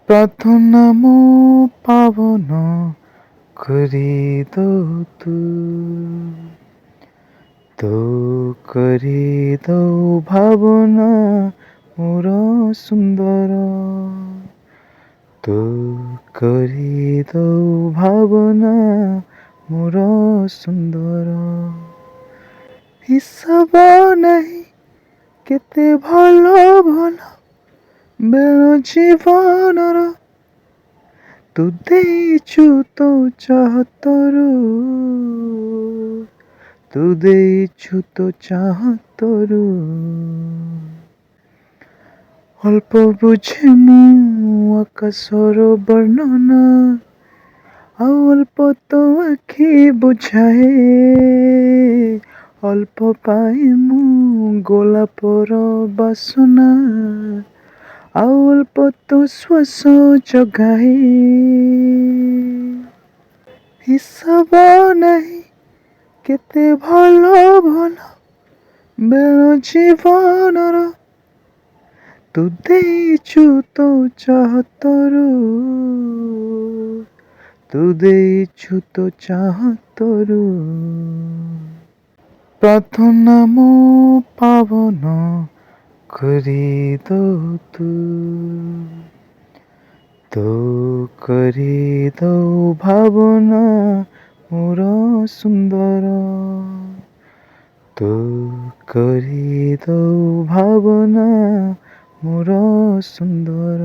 ପ୍ରାର୍ଥନା ମୋ ପାବନ କରିଦଉ ତୁ କରିଦଉ ଭାବନା ମୋର ସୁନ୍ଦର, ତୁ କରିଦଉ ଭାବନା ମୋର ସୁନ୍ଦର। ହିସାବ ନାହିଁ କେତେ ଭଲ ଭଲ ବେଳ ଜୀବନର, ତୁ ଦେଇଛୁ ତୋ ଚାହତରୁ, ତୁ ଦେଇଛୁ ତୋ ଚାହତରୁ। ଅଳ୍ପ ବୁଝେ ମୁଁ ଆକାଶର ବର୍ଣ୍ଣନା, ଆଉ ଅଳ୍ପ ତୋ ଆଖି ବୁଝାଏ। ଅଳ୍ପ ପାଏ ମୁଁ ଗୋଲାପର ବାସନା, ଆଉ ଅଳ୍ପ ତୋ ଶ୍ୱାସ ଜଗାଏ। ହିସାବ ନାହିଁ କେତେ ଭଲ ଭଲ ବେଳ ଜୀବନର, ତୁ ଦେଇଛୁ ତୋ ଚାହତରୁ, ତୁ ଦେଇଛୁ ତୋ ଚାହତରୁ। ପ୍ରାର୍ଥନା ମୋ ପାବନ କରିଦଉ ତୁ କରିଦଉ ଭାବନା ମୋର ସୁନ୍ଦର, ତୁ କରିଦଉ ଭାବନା ମୋର ସୁନ୍ଦର।